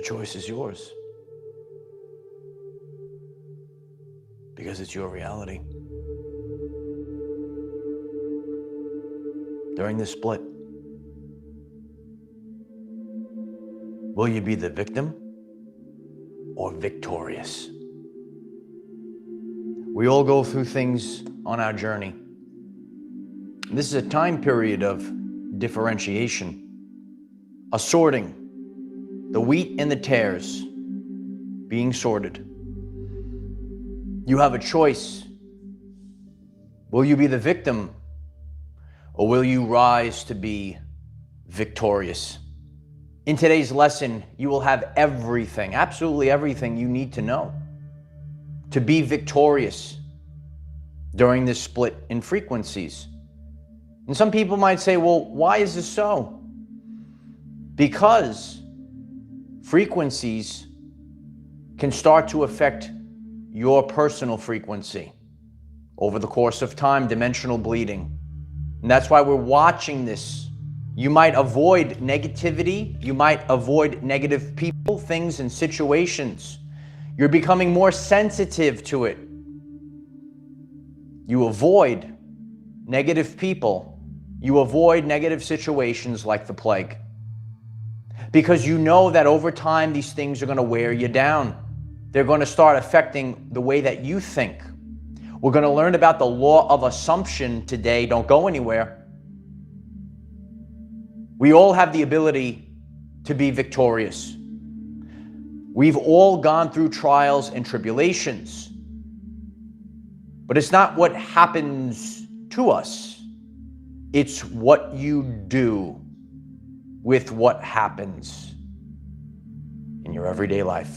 choice is yours. Because it's your reality. During this split, will you be the victim or victorious? We all go through things on our journey. This is a time period of differentiation, a sorting, the wheat and the tares being sorted. You have a choice. Will you be the victim or will you rise to be victorious? In today's lesson, you will have everything, absolutely everything you need to know to be victorious during this split in frequencies. And some people might say, well, why is this so? Because frequencies can start to affect your personal frequency over the course of time, dimensional bleeding. And that's why we're watching this. You might avoid negativity. You might avoid negative people, things, and situations. You're becoming more sensitive to it. You avoid negative people. You avoid negative situations like the plague. Because you know that over time, these things are going to wear you down. They're going to start affecting the way that you think. We're going to learn about the law of assumption today. Don't go anywhere. We all have the ability to be victorious. We've all gone through trials and tribulations. But it's not what happens to us. It's what you do with what happens in your everyday life.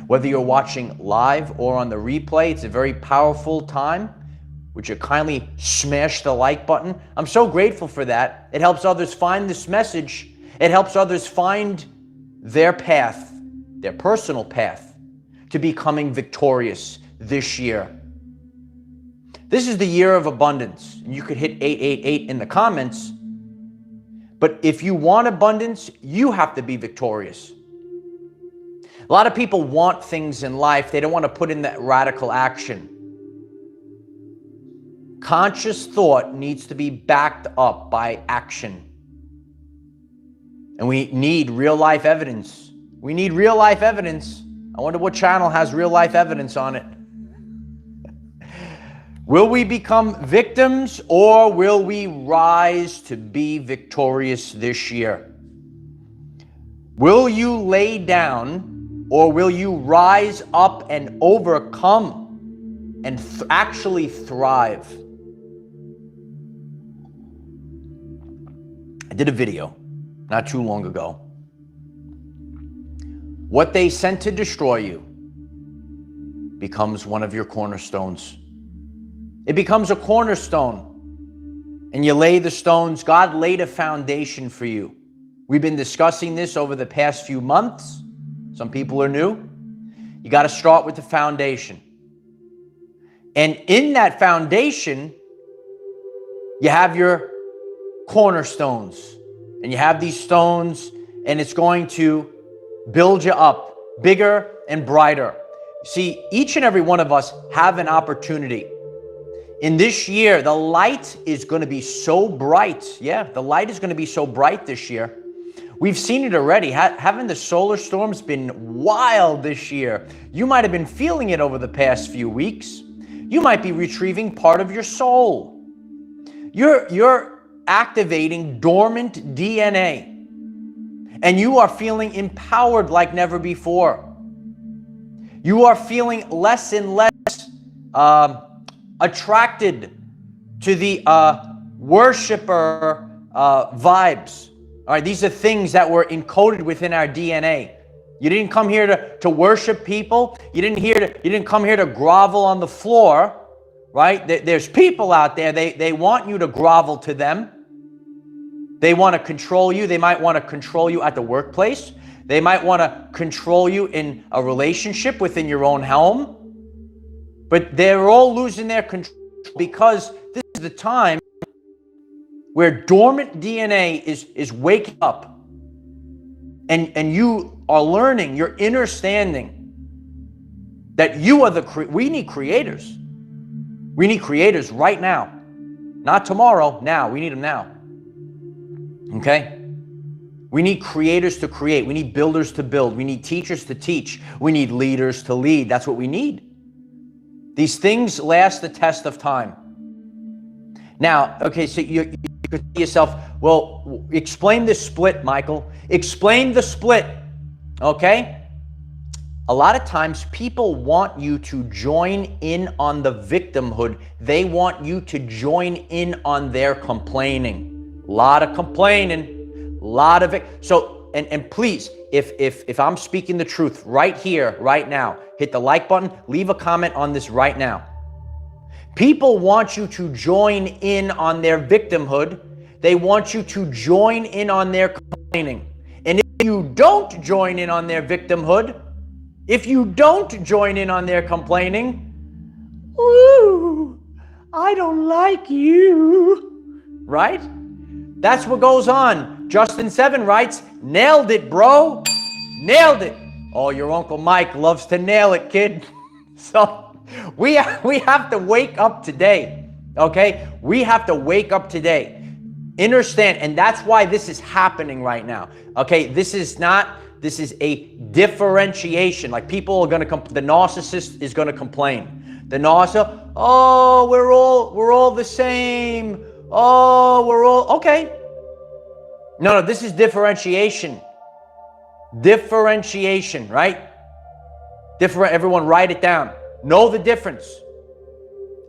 Whether you're watching live or on the replay, it's a very powerful time. Would you kindly smash the like button? I'm so grateful for that. It helps others find this message. It helps others find their path, their personal path to becoming victorious this year. This is the year of abundance. You could hit 888 in the comments. But if you want abundance, you have to be victorious. A lot of people want things in life. They don't want to put in that radical action. Conscious thought needs to be backed up by action. And we need real life evidence. We need real life evidence. I wonder what channel has real life evidence on it. Will we become victims or will we rise to be victorious this year? Will you lay down or will you rise up and overcome and actually thrive? I did a video not too long ago. What they sent to destroy you becomes one of your cornerstones. It becomes a cornerstone. And you lay the stones. God laid a foundation for you. We've been discussing this over the past few months. Some people are new. You got to start with the foundation. And in that foundation, you have your cornerstones. And you have these stones, and it's going to build you up bigger and brighter. See, each and every one of us have an opportunity. In this year, the light is going to be so bright. Yeah, the light is going to be so bright this year. We've seen it already. Haven't the solar storms been wild this year? You might have been feeling it over the past few weeks. You might be retrieving part of your soul. You're activating dormant DNA. And you are feeling empowered like never before. You are feeling less and less attracted to the worshiper vibes. All right, these are things that were encoded within our DNA. You didn't come here to worship people. You didn't come here to grovel on the floor, right? There's people out there. They want you to grovel to them. They want to control you. They might want to control you at the workplace. They might want to control you in a relationship within your own home. But they're all losing their control because this is the time where dormant DNA is waking up. And you are learning, you're understanding that you are we need creators. We need creators right now. Not tomorrow, now. We need them now. Okay? We need creators to create. We need builders to build. We need teachers to teach. We need leaders to lead. That's what we need. These things last the test of time. Now, okay, so you could say to yourself, well, explain the split, Michael. Explain the split, okay? A lot of times people want you to join in on the victimhood. They want you to join in on their complaining. A lot of complaining, a lot of it. So, and please, if I'm speaking the truth right here, right now, hit the like button, leave a comment on this right now. People want you to join in on their victimhood. They want you to join in on their complaining. And if you don't join in on their victimhood, if you don't join in on their complaining, ooh, I don't like you, right? That's what goes on. Justin7 writes, nailed it, bro. Nailed it. Oh, your Uncle Mike loves to nail it, kid. So we have to wake up today, okay? We have to wake up today. Understand, and that's why this is happening right now, okay? This is a differentiation. Like people are gonna the narcissist is gonna complain. The narcissist, oh, we're all the same. Oh, we're all okay. No, this is differentiation. Differentiation, right? Everyone write it down. Know the difference.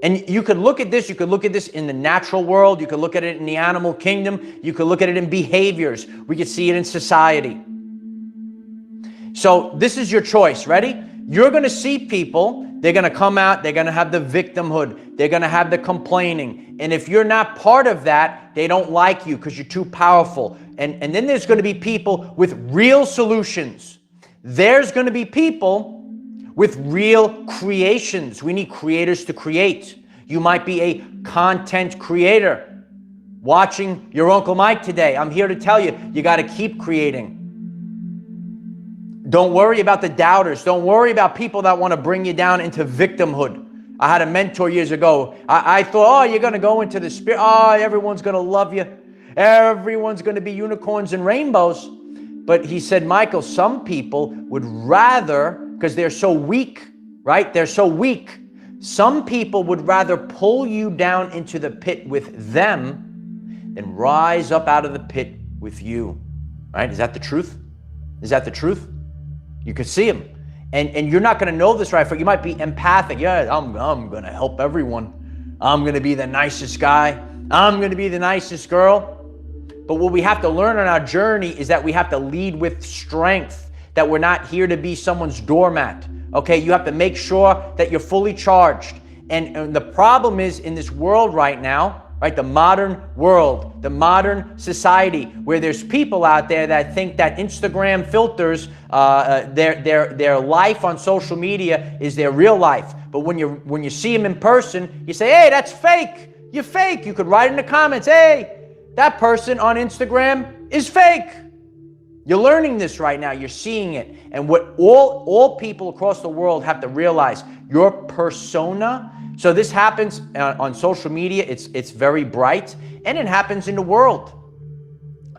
And you could look at this, in the natural world, you could look at it in the animal kingdom, you could look at it in behaviors, we could see it in society. So this is your choice. Ready? You're going to see people, they're going to come out, they're going to have the victimhood, they're going to have the complaining. And if you're not part of that, they don't like you because you're too powerful. And then there's going to be people with real solutions. There's going to be people with real creations. We need creators to create. You might be a content creator. Watching your Uncle Mike today, I'm here to tell you, you got to keep creating. Don't worry about the doubters. Don't worry about people that want to bring you down into victimhood. I had a mentor years ago. I thought, oh, you're going to go into the spirit. Oh, everyone's going to love you. Everyone's going to be unicorns and rainbows. But he said, Michael, some people would rather, because they're so weak, right? They're so weak. Some people would rather pull you down into the pit with them than rise up out of the pit with you, right? Is that the truth? Is that the truth? You could see them. And you're not going to know this right, for you might be empathic. Yeah, I'm going to help everyone. I'm going to be the nicest guy. I'm going to be the nicest girl. But what we have to learn on our journey is that we have to lead with strength, that we're not here to be someone's doormat. Okay, you have to make sure that you're fully charged. And the problem is in this world right now, right, the modern world, the modern society, where there's people out there that think that Instagram filters, their life on social media is their real life. But when you see them in person, you say, hey, that's fake. You're fake. You could write in the comments, hey, that person on Instagram is fake. You're learning this right now. You're seeing it. And what all people across the world have to realize, your persona. So this happens on social media. It's very bright, and it happens in the world.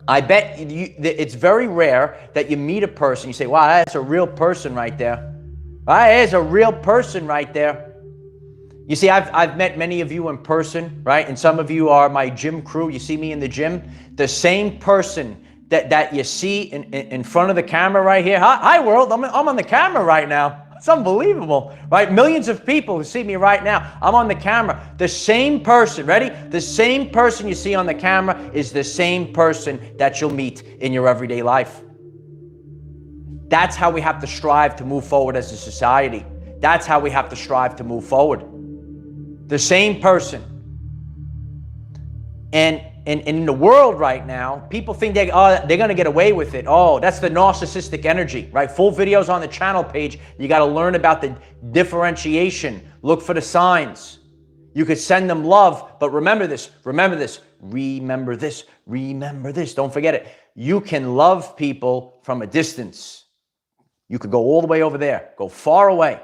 I bet it's very rare that you meet a person, you say, wow, that's a real person right there. There's a real person right there. You see, I've met many of you in person, right? And some of you are my gym crew. You see me in the gym. The same person that you see in front of the camera right here. Hi, world. I'm on the camera right now. It's unbelievable, right? Millions of people who see me right now. I'm on the camera. The same person, ready? The same person you see on the camera is the same person that you'll meet in your everyday life. That's how we have to strive to move forward as a society. That's how we have to strive to move forward. The same person. And in the world right now, people think they're going to get away with it. Oh, that's the narcissistic energy, right? Full videos on the channel page. You got to learn about the differentiation. Look for the signs. You could send them love, but remember this, remember this, remember this, remember this. Don't forget it. You can love people from a distance. You could go all the way over there, go far away,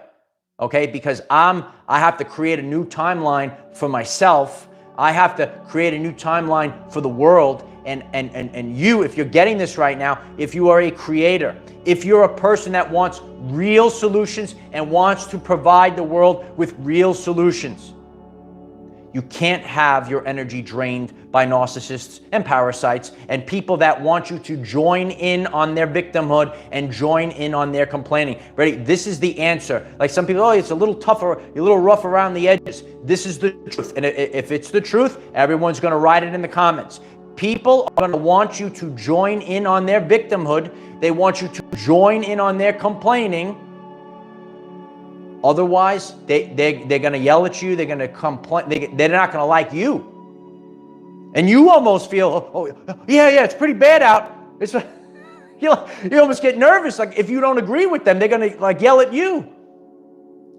okay? Because I have to create a new timeline for myself. I have to create a new timeline for the world. And you, if you're getting this right now, if you are a creator, if you're a person that wants real solutions and wants to provide the world with real solutions, you can't have your energy drained by narcissists and parasites and people that want you to join in on their victimhood and join in on their complaining. Ready? This is the answer. Like some people, oh, it's a little tougher, you're a little rough around the edges. This is the truth. And if it's the truth, everyone's going to write it in the comments. People are going to want you to join in on their victimhood. They want you to join in on their complaining. Otherwise, they're going to yell at you. They're going to complain. They're not going to like you. And you almost feel, oh yeah, it's pretty bad out. It's, you almost get nervous. Like if you don't agree with them, they're going to like yell at you.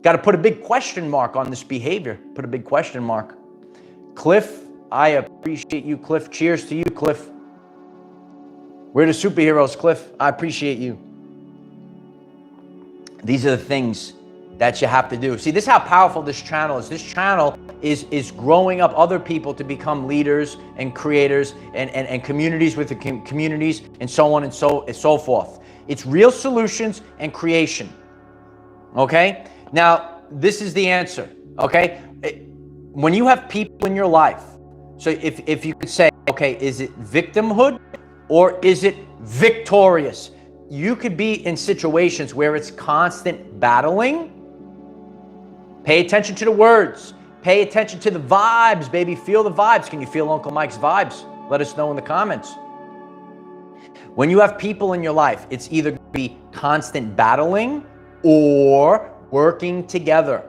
Got to put a big question mark on this behavior. Put a big question mark. Cliff, I appreciate you, Cliff. Cheers to you, Cliff. We're the superheroes, Cliff. I appreciate you. These are the things that you have to do. See, this is how powerful this channel is. This channel is growing up other people to become leaders and creators and communities with the communities and so on and so forth. It's real solutions and creation. Okay? Now, this is the answer. Okay? When you have people in your life, so if you could say, okay, is it victimhood or is it victorious? You could be in situations where it's constant battling. Pay attention to the words. Pay attention to the vibes, baby. Feel the vibes. Can you feel Uncle Mike's vibes? Let us know in the comments. When you have people in your life, it's either going to be constant battling or working together.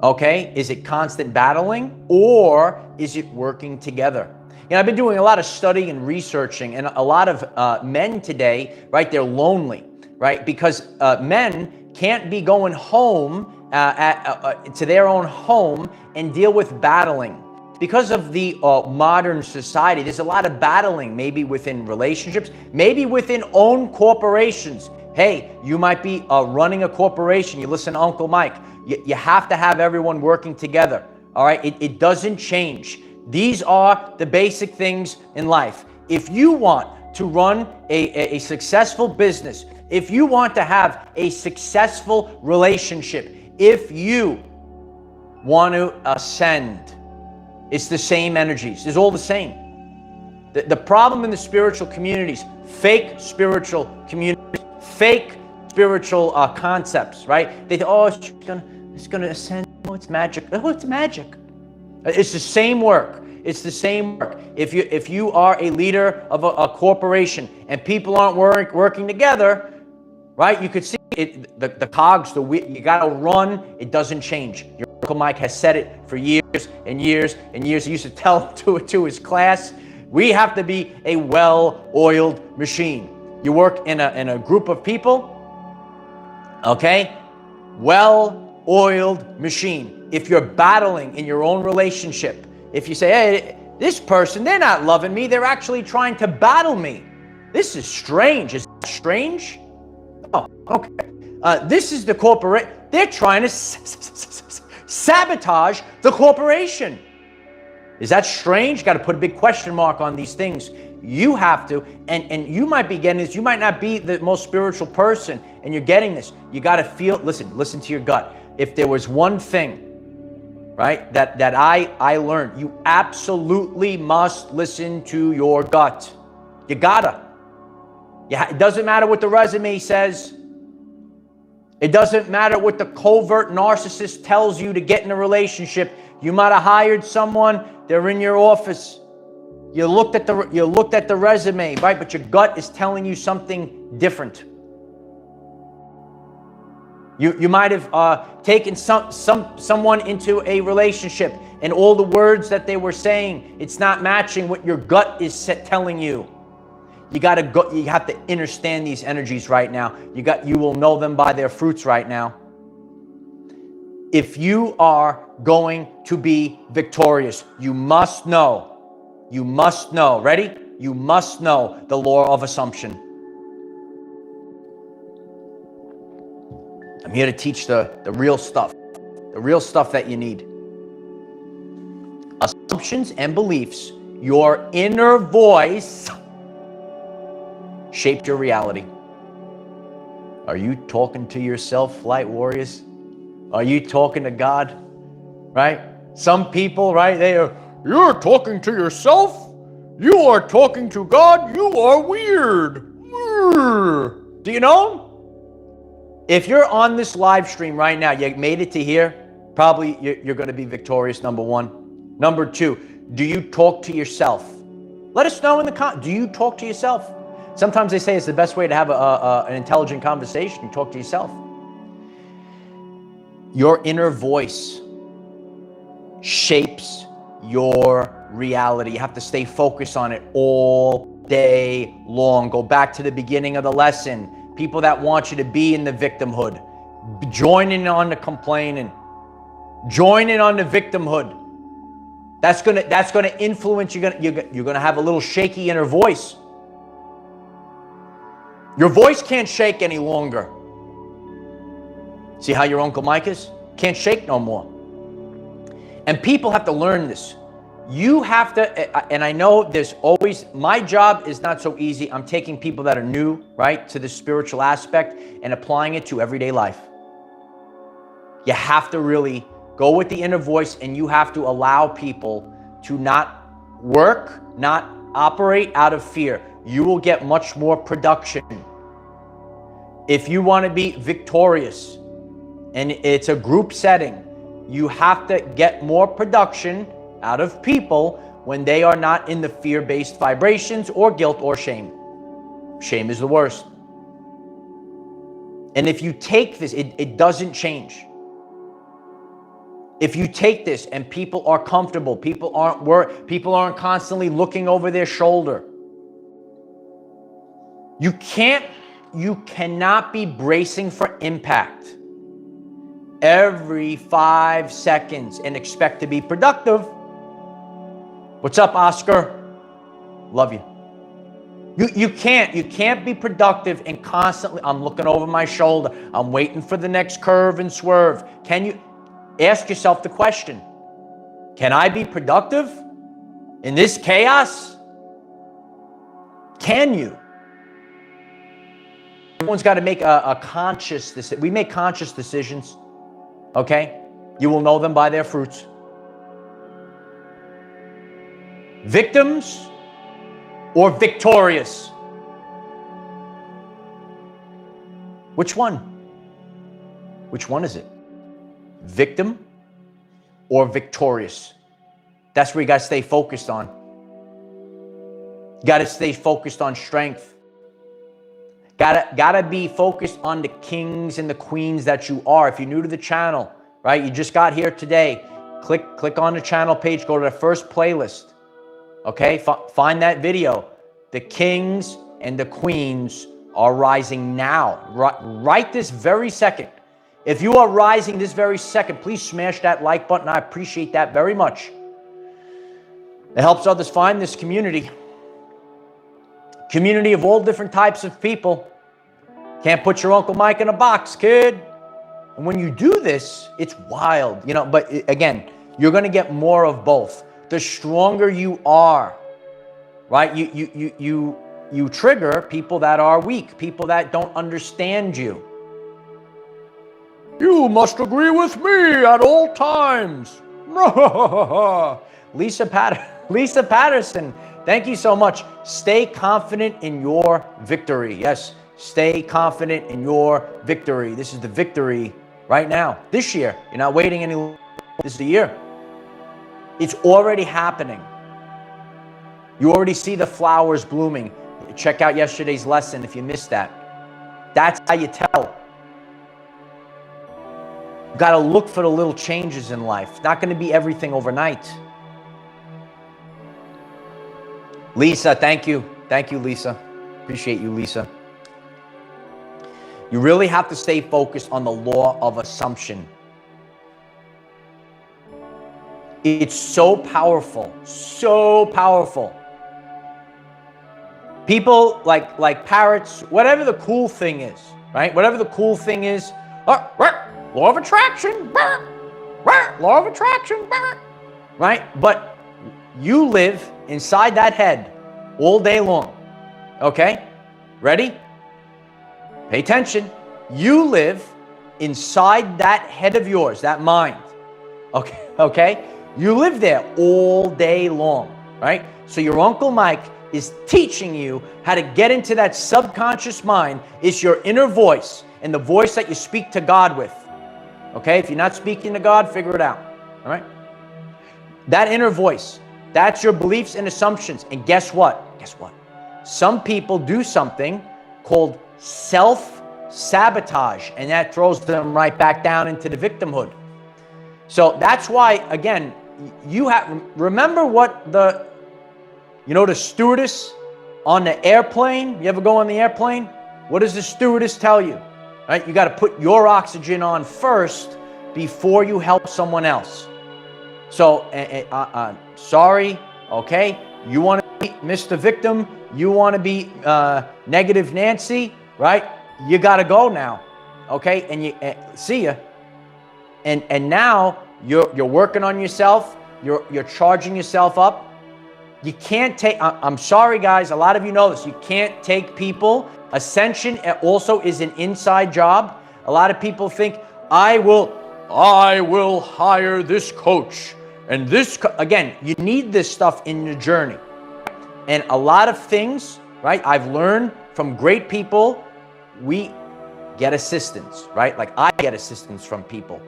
Okay? Is it constant battling or is it working together? You know, I've been doing a lot of studying and researching, and a lot of men today, right, they're lonely, right? Because men can't be going home to their own home and deal with battling. Because of the modern society, there's a lot of battling, maybe within relationships, maybe within own corporations. Hey, you might be running a corporation. You listen to Uncle Mike. You have to have everyone working together, all right? It doesn't change. These are the basic things in life. If you want to run a successful business, if you want to have a successful relationship, if you want to ascend, it's the same energies. It's all the same. The problem in the spiritual communities, fake spiritual communities, fake spiritual concepts, right? They think, oh, it's gonna ascend. Oh, it's magic. Oh, it's magic. It's the same work. It's the same work. If you are a leader of a corporation and people aren't working together, right? You could see it, the cogs, the wheel, you got to run. It doesn't change. Your Uncle Mike has said it for years and years and years. He used to tell to his class, we have to be a well-oiled machine. You work in a group of people, okay? Well-oiled machine. If you're battling in your own relationship, if you say, hey, this person, they're not loving me, they're actually trying to battle me. This is strange. Is that strange? Oh, okay. This is the corporate. They're trying to sabotage the corporation. Is that strange? Got to put a big question mark on these things. You have to, and you might be getting this. You might not be the most spiritual person, and you're getting this. You got to feel, listen to your gut. If there was one thing, right, that I learned, you absolutely must listen to your gut. You gotta. Yeah, it doesn't matter what the resume says. It doesn't matter what the covert narcissist tells you to get in a relationship. You might have hired someone, they're in your office. You looked at the resume, right? But your gut is telling you something different. You might have taken someone into a relationship, and all the words that they were saying, it's not matching what your gut is telling you. You have to understand these energies right now. You will know them by their fruits right now. If you are going to be victorious, you must know. Ready? You must know the law of assumption. I'm here to teach the real stuff that you need. Assumptions and beliefs, your inner voice shaped your reality. Are you talking to yourself, light warriors? Are you talking to God? Right? Some people, right, you're talking to yourself? You are talking to God? You are weird. Do you know? If you're on this live stream right now, you made it to here, probably you're going to be victorious, number one. Number two, do you talk to yourself? Let us know in the comments. Do you talk to yourself? Sometimes they say it's the best way to have an intelligent conversation. You talk to yourself. Your inner voice shapes your reality. You have to stay focused on it all day long. Go back to the beginning of the lesson. People that want you to be in the victimhood, joining on the complaining, joining on the victimhood. That's gonna influence. You're gonna have a little shaky inner voice. Your voice can't shake any longer. See how your Uncle Mike is? Can't shake no more. And people have to learn this. You have to, and I know there's always, my job is not so easy. I'm taking people that are new, right, to the spiritual aspect and applying it to everyday life. You have to really go with the inner voice, and you have to allow people to not work, not operate out of fear. You will get much more production. If you want to be victorious, and it's a group setting, you have to get more production out of people when they are not in the fear-based vibrations or guilt or shame. Shame is the worst. And if you take this, it doesn't change. If you take this and people are comfortable, people aren't constantly looking over their shoulder. You cannot be bracing for impact every 5 seconds and expect to be productive. What's up, Oscar? Love you. You can't be productive and constantly, I'm looking over my shoulder. I'm waiting for the next curve and swerve. Can you ask yourself the question, can I be productive in this chaos? Can you? Everyone's got to make a conscious decision. We make conscious decisions, okay? You will know them by their fruits. Victims or victorious? Which one? Which one is it? Victim or victorious? That's where you got to stay focused on. You got to stay focused on strength. Gotta be focused on the kings and the queens that you are. If you're new to the channel, right? You just got here today. Click on the channel page. Go to the first playlist. Okay, find that video. The kings and the queens are rising now, right this very second. If you are rising this very second, please smash that like button. I appreciate that very much. It helps others find this community. Community of all different types of people. Can't put your Uncle Mike in a box, kid. And when you do this, it's wild, you know, but again, you're going to get more of both. The stronger you are, right? You trigger people that are weak, people that don't understand you. You must agree with me at all times. Lisa Patterson, thank you so much. Stay confident in your victory. Yes, stay confident in your victory. This is the victory right now, this year. You're not waiting any longer. This is the year. It's already happening. You already see the flowers blooming. Check out yesterday's lesson if you missed that. That's how you tell. You got to look for the little changes in life. It's not going to be everything overnight. Lisa, thank you. Thank you, Lisa. Appreciate you, Lisa. You really have to stay focused on the law of assumption. It's so powerful, so powerful. People like parrots, whatever the cool thing is, right? Whatever the cool thing is, Law of attraction. Law of attraction. Right? But you live inside that head all day long. Okay? Ready? Pay attention. You live inside that head of yours, that mind. Okay? Okay? You live there all day long, right? So your Uncle Mike is teaching you how to get into that subconscious mind. It's your inner voice and the voice that you speak to God with. Okay? If you're not speaking to God, figure it out. All right? That inner voice, that's your beliefs and assumptions. And guess what? Guess what? Some people do something called self-sabotage, and that throws them right back down into the victimhood. So that's why, again, you have, remember what the stewardess on the airplane, you ever go on the airplane? What does the stewardess tell you? Right? You got to put your oxygen on first before you help someone else. So, sorry, okay? You want to be Mr. Victim? You want to be Negative Nancy, right? You got to go now, okay? And you see ya. And now you're working on yourself. You're charging yourself up. You can't take. I'm sorry, guys. A lot of you know this. You can't take people. Ascension also is an inside job. A lot of people think I will hire this coach and this. Again, you need this stuff in your journey. And a lot of things, right? I've learned from great people. We get assistance, right? Like I get assistance from people.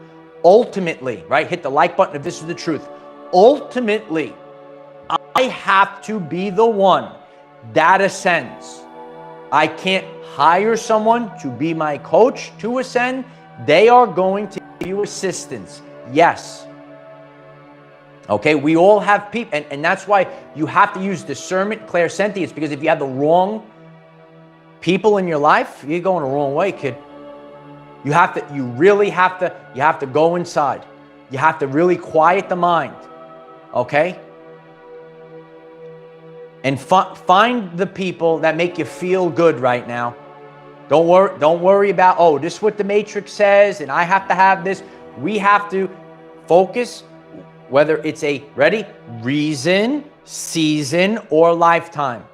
Ultimately, right? Hit the like button if this is the truth. Ultimately, I have to be the one that ascends. I can't hire someone to be my coach to ascend. They are going to give you assistance. Yes. Okay, we all have people, and that's why you have to use discernment, clairsentience, because if you have the wrong people in your life, you're going the wrong way, kid. You have to go inside. You have to really quiet the mind, okay? And find the people that make you feel good right now. Don't worry about, oh, this is what the Matrix says, and I have to have this. We have to focus, whether it's a, ready, reason, season, or lifetime.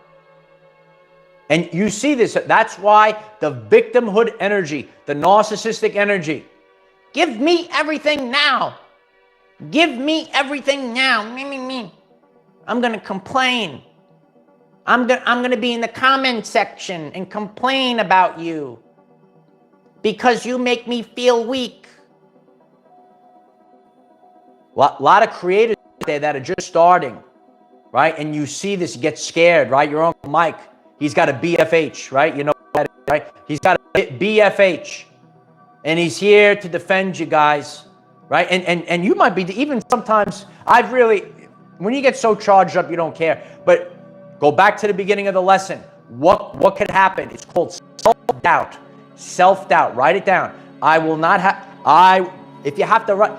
And you see this, that's why the victimhood energy, the narcissistic energy, give me everything now. Give me everything now. Me. I'm going to complain. I'm going to be in the comment section and complain about you because you make me feel weak. A lot of creators out there that are just starting, right? And you see this, you get scared, right? Your Uncle Mike, he's got a BFH, right? You know that, right? He's got a BFH, and he's here to defend you guys, right? And you might be, even sometimes, when you get so charged up, you don't care. But go back to the beginning of the lesson. What could happen? It's called self-doubt. Self-doubt. Write it down. If you have to write.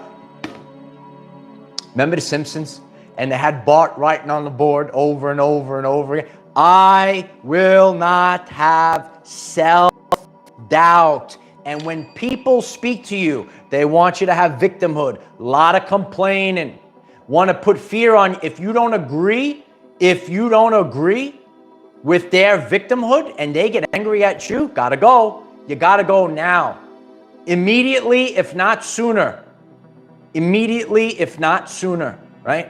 Remember The Simpsons? And they had Bart writing on the board over and over and over again. I will not have self-doubt. And when people speak to you, they want you to have victimhood. A lot of complaining. Want to put fear on you. If you don't agree with their victimhood and they get angry at you, gotta go. You gotta go now. Immediately, if not sooner. Immediately, if not sooner, right?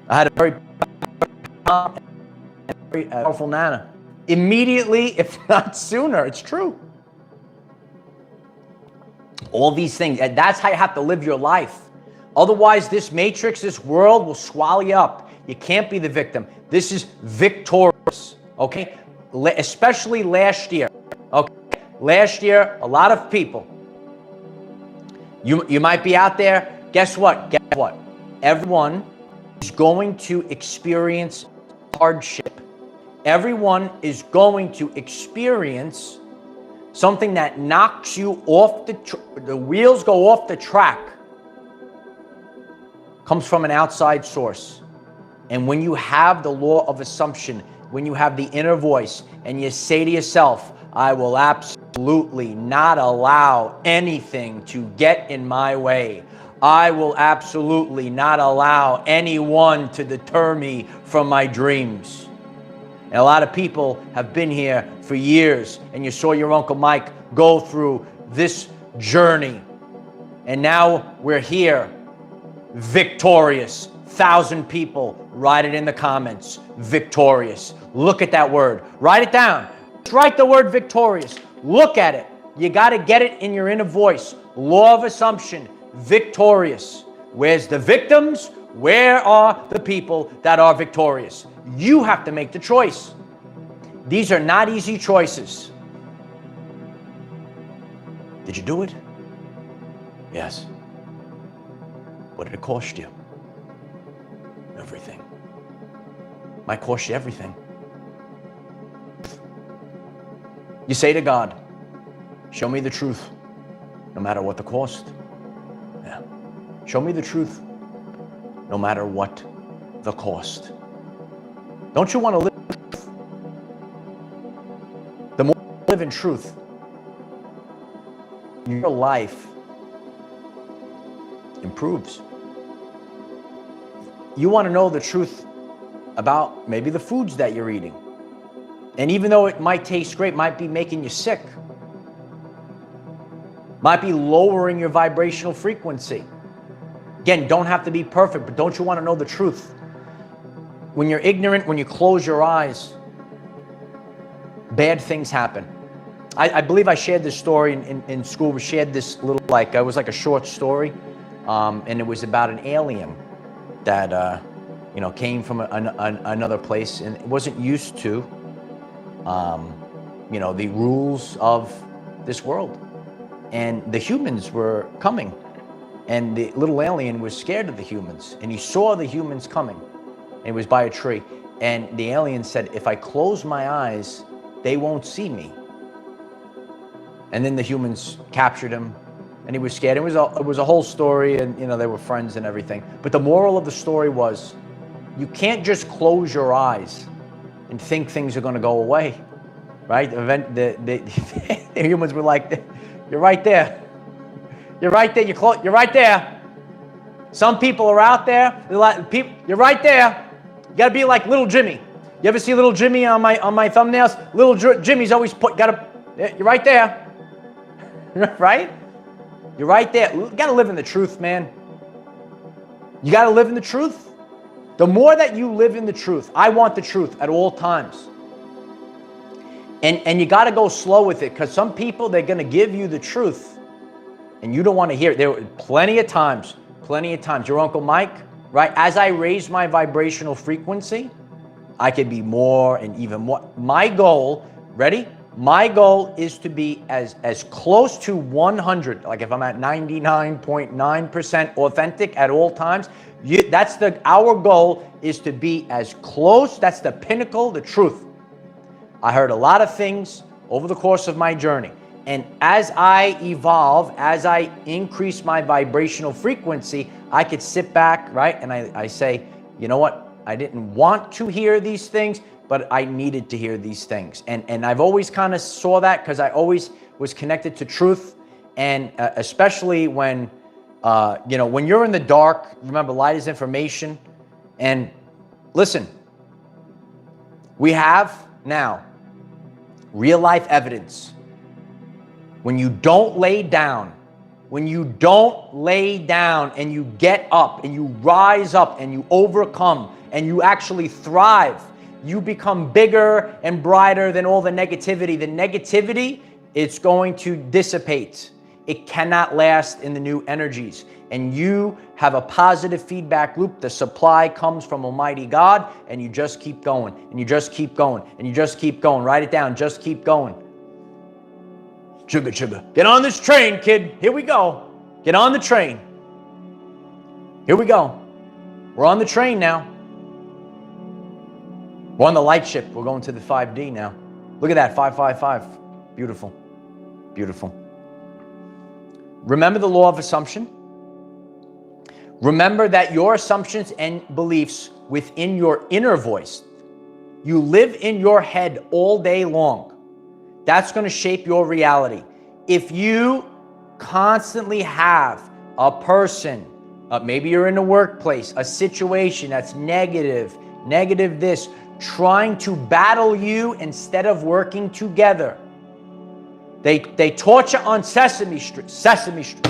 I had a very powerful Nana. Immediately, if not sooner. It's true. All these things, and that's how you have to live your life. Otherwise, this matrix, this world will swallow you up. You can't be the victim. This is victorious, okay? Especially last year, okay? Last year, a lot of people, you might be out there. Guess what? Guess what? Everyone is going to experience hardship. Everyone is going to experience something that knocks you off the wheels go off the track. Comes from an outside source. And when you have the law of assumption, when you have the inner voice and you say to yourself, I will absolutely absolutely not allow anything to get in my way. I will absolutely not allow anyone to deter me from my dreams. And a lot of people have been here for years, and you saw your Uncle Mike go through this journey. And now we're here, victorious. 1,000 people, write it in the comments, victorious. Look at that word, write it down. Just write the word victorious, look at it. You got to get it in your inner voice. Law of assumption, victorious. Where's the victims? Where are the people that are victorious? You have to make the choice. These are not easy choices. Did you do it? Yes. What did it cost you? Everything. Might cost you everything. You say to God, show me the truth, no matter what the cost. Yeah. Show me the truth, no matter what the cost. Don't you want to live in truth? The more you live in truth, your life improves. You want to know the truth about maybe the foods that you're eating. And even though it might taste great, might be making you sick, might be lowering your vibrational frequency. Again, don't have to be perfect, but don't you want to know the truth? When you're ignorant, when you close your eyes, bad things happen. I believe I shared this story in school. We shared this little, it was like a short story, and it was about an alien that came from another place and wasn't used to the rules of this world. And the humans were coming, and the little alien was scared of the humans, and he saw the humans coming, and he was by a tree, and the alien said, if I close my eyes, they won't see me. And then the humans captured him, and he was scared. It was a whole story, and they were friends and everything. But the moral of the story was, you can't just close your eyes and think things are going to go away, right? The humans were like, you're right there. You're right there. You're right there. Some people are out there. You're right there. You got to be like little Jimmy. You ever see little Jimmy on my thumbnails? Little Jimmy's always you're right there. Right? You're right there. You got to live in the truth, man. You got to live in the truth. The more that you live in the truth, I want the truth at all times. And you got to go slow with it, because some people, they're going to give you the truth and you don't want to hear it. There were plenty of times. Your Uncle Mike, right? As I raise my vibrational frequency, I could be more and even more. My goal, ready? My goal is to be as close to 100, like if I'm at 99.9% authentic at all times, our goal is to be as close. That's the pinnacle, the truth. I heard a lot of things over the course of my journey. And as I evolve, as I increase my vibrational frequency, I could sit back, right? And I say, you know what? I didn't want to hear these things, but I needed to hear these things. And I've always kind of saw that, because I always was connected to truth. And especially when you're in the dark, remember, light is information. And listen, we have now real life evidence. When you don't lay down, and you get up and you rise up and you overcome and you actually thrive, you become bigger and brighter than all the negativity. The negativity, it's going to dissipate. It cannot last in the new energies. And you have a positive feedback loop. The supply comes from Almighty God, and you just keep going, and you just keep going, and you just keep going. Write it down. Just keep going. Sugar. Get on this train, kid. Here we go. Get on the train. Here we go. We're on the train now. We're on the light ship. We're going to the 5D now. Look at that, 555. Beautiful. Remember the law of assumption. Remember that your assumptions and beliefs within your inner voice, you live in your head all day long. That's going to shape your reality. If you constantly have a person, maybe you're in the workplace, a situation that's negative this, trying to battle you instead of working together. They taught you on Sesame Street.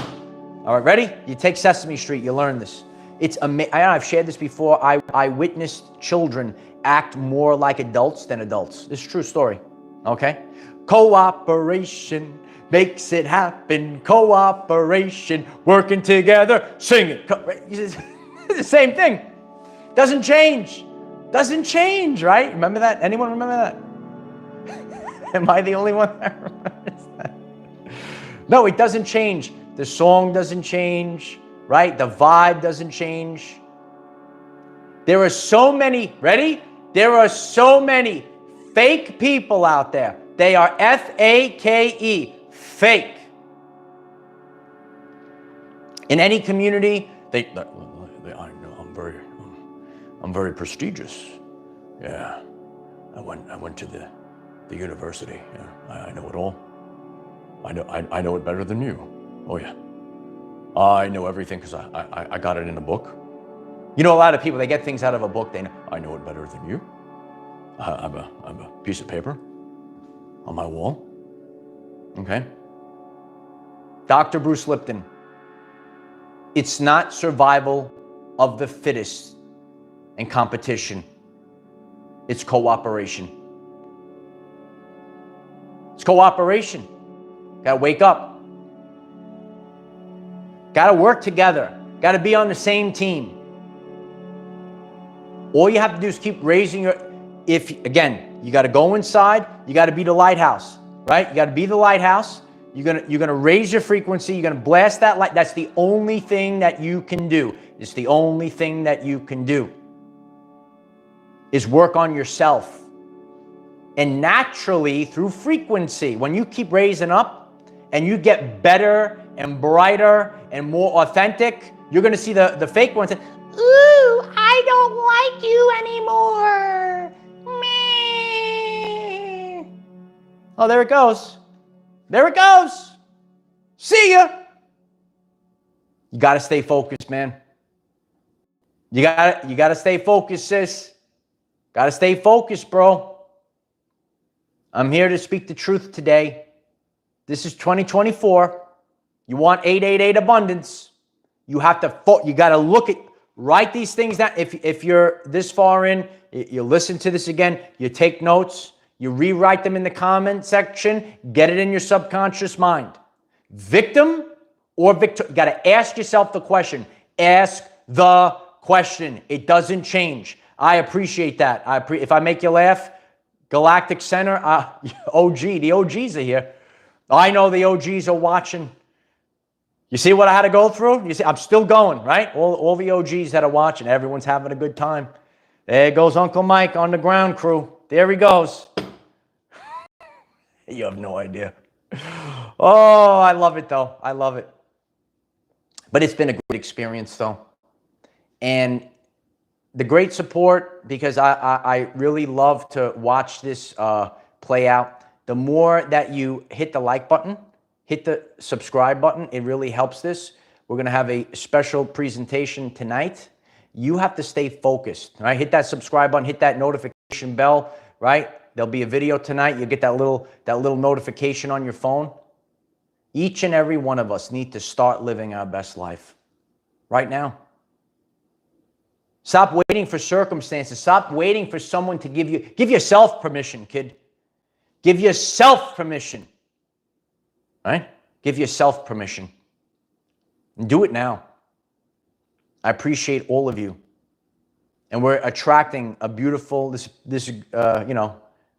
All right, ready? You take Sesame Street, you learn this. It's amazing. I've shared this before. I witnessed children act more like adults than adults. This is a true story, okay? Cooperation makes it happen. Cooperation, working together, sing it. It's the same thing. Doesn't change. Doesn't change, right? Remember that? Anyone remember that? Am I the only one that remembers that? No, it doesn't change. The song doesn't change, right? The vibe doesn't change. There are so many, ready? There are so many fake people out there. They are F-A-K-E, fake. In any community, I know I'm very prestigious. Yeah, I went to the university. Yeah, I know it all. I know it better than you. Oh yeah, I know everything because I got it in a book. You know, a lot of people, they get things out of a book. They know, I know it better than you. I have a piece of paper on my wall. Okay. Dr. Bruce Lipton. It's not survival of the fittest and competition. It's cooperation. It's cooperation. Gotta wake up. Gotta work together. Gotta be on the same team. All you have to do is keep raising your, again, you gotta go inside, you gotta be the lighthouse, right? You gotta be the lighthouse. You're gonna raise your frequency, you're gonna blast that light. That's the only thing that you can do. It's the only thing that you can do is work on yourself. And naturally, through frequency, when you keep raising up and you get better and brighter and more authentic, you're gonna see the fake ones say, ooh, I don't like you anymore. Meh. Oh, there it goes. There it goes. See ya. You gotta stay focused, man. You gotta stay focused, sis. Gotta stay focused, bro. I'm here to speak the truth today. This is 2024. You want 888 abundance. You have to, you got to write these things down. If you're this far in, you listen to this again, you take notes, you rewrite them in the comment section, get it in your subconscious mind. Victim or victor, you got to ask yourself the question. Ask the question. It doesn't change. I appreciate that. If I make you laugh, Galactic Center, OG, the OGs are here. I know the OGs are watching. You see what I had to go through? You see, I'm still going, right? All the OGs that are watching, everyone's having a good time. There goes Uncle Mike on the ground crew. There he goes. You have no idea. Oh, I love it though. I love it. But it's been a great experience though. And the great support, because I really love to watch this play out. The more that you hit the like button, hit the subscribe button, it really helps this. We're going to have a special presentation tonight. You have to stay focused, right? Hit that subscribe button, hit that notification bell, right? There'll be a video tonight. You'll get that little notification on your phone. Each and every one of us need to start living our best life right now. Stop waiting for circumstances. Stop waiting for someone to give yourself permission, kid. Give yourself permission. Right? Give yourself permission. And do it now. I appreciate all of you. And we're attracting a beautiful,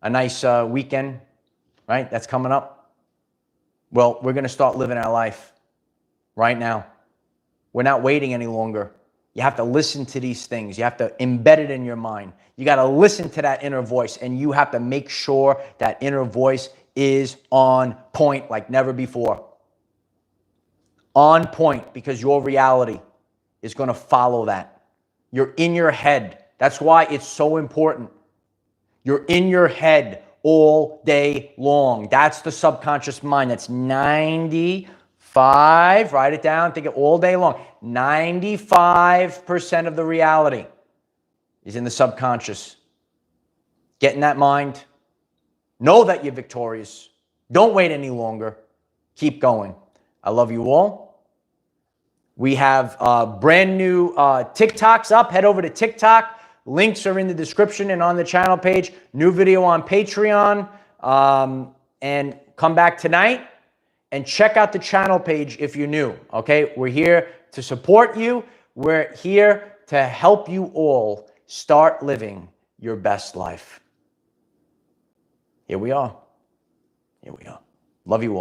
a nice weekend, right? That's coming up. Well, we're going to start living our life right now. We're not waiting any longer. You have to listen to these things. You have to embed it in your mind. You got to listen to that inner voice, and you have to make sure that inner voice is on point like never before. On point, because your reality is going to follow that. You're in your head. That's why it's so important. You're in your head all day long. That's the subconscious mind. That's 95, write it down, think it all day long. 95% of the reality is in the subconscious. Get in that mind. Know that you're victorious. Don't wait any longer. Keep going. I love you all. We have brand new TikToks up. Head over to TikTok. Links are in the description and on the channel page. New video on Patreon. And come back tonight and check out the channel page if you're new. Okay? We're here to support you. We're here to help you all start living your best life. Here we are. Here we are. Love you all.